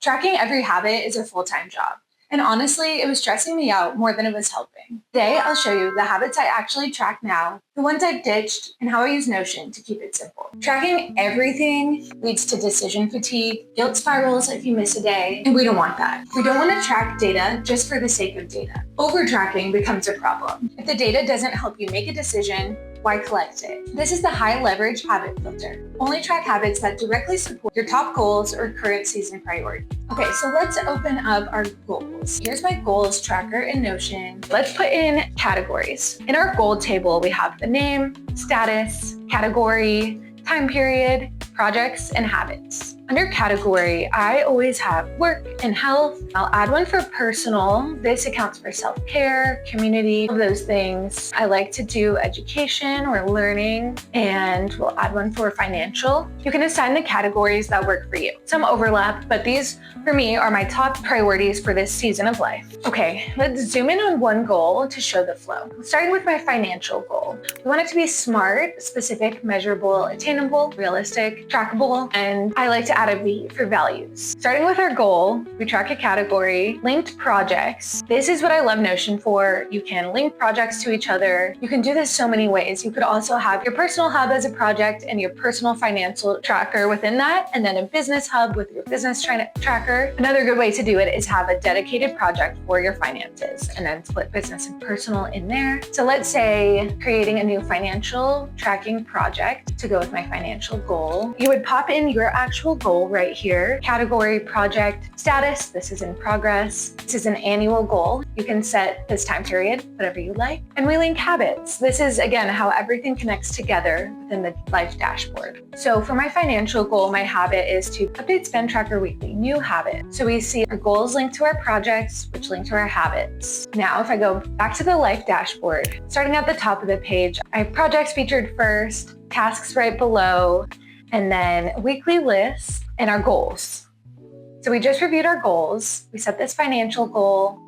Tracking every habit is a full-time job. And honestly, it was stressing me out more than it was helping. Today, I'll show you the habits I actually track now, the ones I've ditched, and how I use Notion to keep it simple. Tracking everything leads to decision fatigue, guilt spirals if you miss a day, and we don't want that. We don't want to track data just for the sake of data. Overtracking becomes a problem. If the data doesn't help you make a decision, why collect it? This is the high leverage habit filter. Only track habits that directly support your top goals or current season priority. Okay, so let's open up our goals. Here's my goals tracker in Notion. Let's put in categories. In our goal table, we have the name, status, category, time period, projects, and habits. Under category, I always have work and health. I'll add one for personal. This accounts for self-care, community, all of those things. I like to do education or learning, and we'll add one for financial. You can assign the categories that work for you. Some overlap, but these for me are my top priorities for this season of life. Okay, let's zoom in on one goal to show the flow. Starting with my financial goal. We want it to be smart, specific, measurable, attainable, realistic, trackable, and I like to add a V for values. Starting with our goal, we track a category, linked projects. This is what I love Notion for. You can link projects to each other. You can do this so many ways. You could also have your personal hub as a project and your personal financial tracker within that, and then a business hub with your business tracker. Another good way to do it is have a dedicated project for your finances and then split business and personal in there. So let's say creating a new financial tracking project to go with my financial goal. You would pop in your actual goal right here. Category, project, status, this is in progress. This is an annual goal. You can set this time period, whatever you like. And we link habits. This is, again, how everything connects together within the life dashboard. So for my financial goal, my habit is to update spend tracker weekly, new habit. So we see our goals linked to our projects, which link to our habits. Now, if I go back to the life dashboard, starting at the top of the page, I have projects featured first, tasks right below, and then weekly lists and our goals. So we just reviewed our goals. We set this financial goal.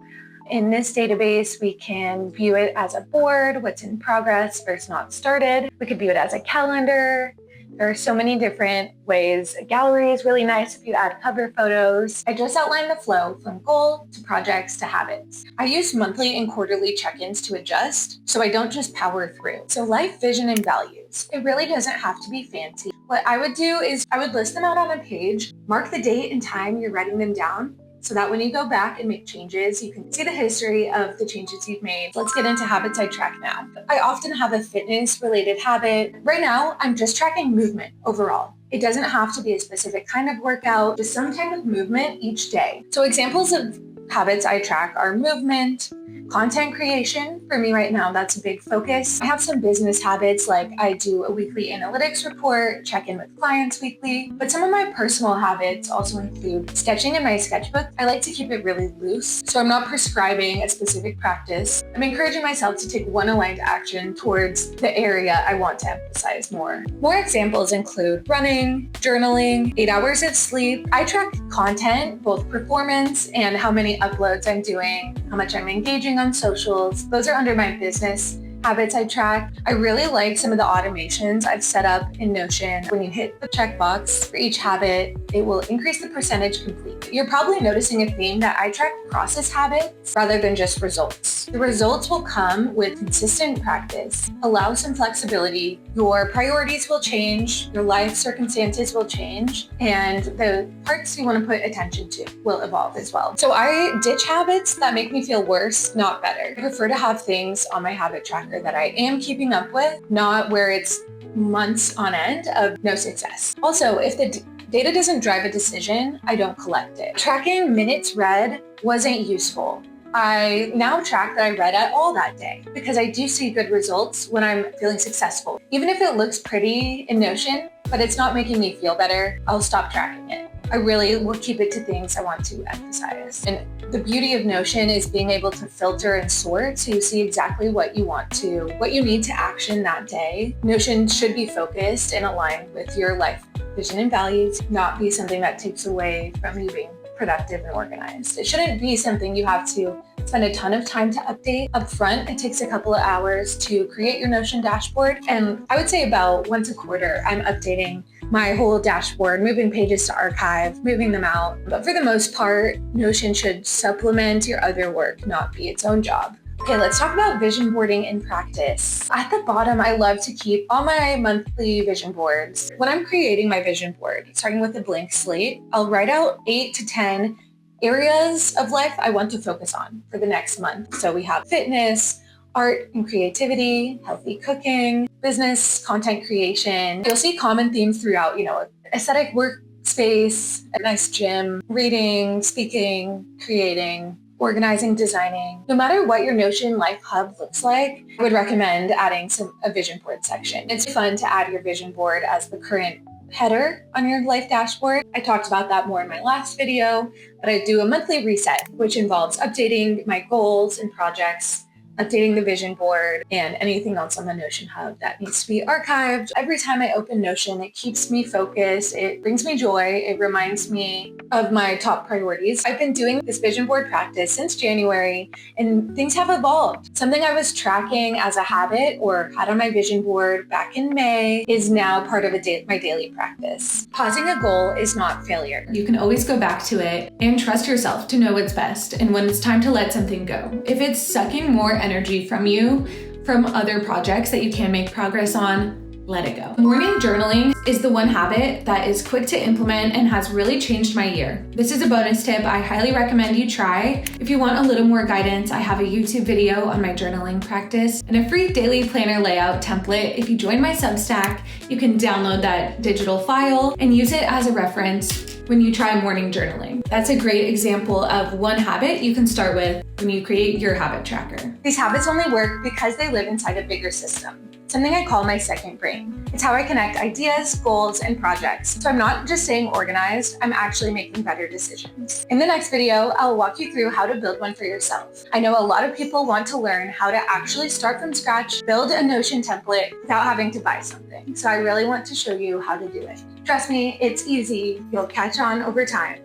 In this database, we can view it as a board, what's in progress versus not started. We could view it as a calendar. There are so many different ways. A gallery is really nice if you add cover photos. I just outlined the flow from goal to projects to habits. I use monthly and quarterly check-ins to adjust, so I don't just power through. So life, vision, and values. It really doesn't have to be fancy. What I would do is I would list them out on a page, mark the date and time you're writing them down, so that when you go back and make changes, you can see the history of the changes you've made. Let's get into habits I track now. I often have a fitness-related habit. Right now, I'm just tracking movement overall. It doesn't have to be a specific kind of workout, just some kind of movement each day. So examples of habits I track are movement, content creation. For me right now, that's a big focus. I have some business habits, like I do a weekly analytics report, check in with clients weekly, but some of my personal habits also include sketching in my sketchbook. I like to keep it really loose, so I'm not prescribing a specific practice. I'm encouraging myself to take one aligned action towards the area I want to emphasize more. More examples include running, journaling, 8 hours of sleep. I track content, both performance and how many uploads I'm doing, how much I'm engaging on socials. Those are under my business habits I track. I really like some of the automations I've set up in Notion. When you hit the checkbox for each habit, it will increase the percentage complete. You're probably noticing a theme that I track process habits rather than just results. The results will come with consistent practice. Allow some flexibility. Your priorities will change, your life circumstances will change, and the parts you want to put attention to will evolve as well. So I ditch habits that make me feel worse, not better. I prefer to have things on my habit tracker that I am keeping up with, not where it's months on end of no success. Also, if the data doesn't drive a decision, I don't collect it. Tracking minutes read wasn't useful. I now track that I read at all that day because I do see good results when I'm feeling successful. Even if it looks pretty in Notion, but it's not making me feel better, I'll stop tracking it. I really will keep it to things I want to emphasize. And the beauty of Notion is being able to filter and sort so you see exactly what you need to action that day. Notion should be focused and aligned with your life, vision, and values, not be something that takes away from you being productive and organized. It shouldn't be something you have to spend a ton of time to update up front. It takes a couple of hours to create your Notion dashboard. And I would say about once a quarter, I'm updating my whole dashboard, moving pages to archive, moving them out. But for the most part, Notion should supplement your other work, not be its own job. Okay, let's talk about vision boarding in practice. At the bottom, I love to keep all my monthly vision boards. When I'm creating my vision board, starting with a blank slate, I'll write out 8 to 10 areas of life I want to focus on for the next month. So we have fitness, art and creativity, healthy cooking, business, content creation. You'll see common themes throughout, aesthetic workspace, a nice gym, reading, speaking, creating, organizing, designing. No matter what your Notion Life Hub looks like, I would recommend adding a vision board section. It's fun to add your vision board as the current header on your life dashboard. I talked about that more in my last video, but I do a monthly reset, which involves updating my goals and projects, updating the vision board, and anything else on the Notion Hub that needs to be archived. Every time I open Notion, it keeps me focused. It brings me joy. It reminds me of my top priorities. I've been doing this vision board practice since January, and things have evolved. Something I was tracking as a habit or had on my vision board back in May is now part of my daily practice. Pausing a goal is not failure. You can always go back to it and trust yourself to know what's best and when it's time to let something go. If it's sucking more energy from you, from other projects that you can make progress on, let it go. Morning journaling is the one habit that is quick to implement and has really changed my year. This is a bonus tip I highly recommend you try. If you want a little more guidance, I have a YouTube video on my journaling practice and a free daily planner layout template. If you join my Substack, you can download that digital file and use it as a reference when you try morning journaling. That's a great example of one habit you can start with when you create your habit tracker. These habits only work because they live inside a bigger system, something I call my second brain. It's how I connect ideas, goals, and projects. So I'm not just staying organized, I'm actually making better decisions. In the next video, I'll walk you through how to build one for yourself. I know a lot of people want to learn how to actually start from scratch, build a Notion template without having to buy something. So I really want to show you how to do it. Trust me, it's easy. You'll catch on over time.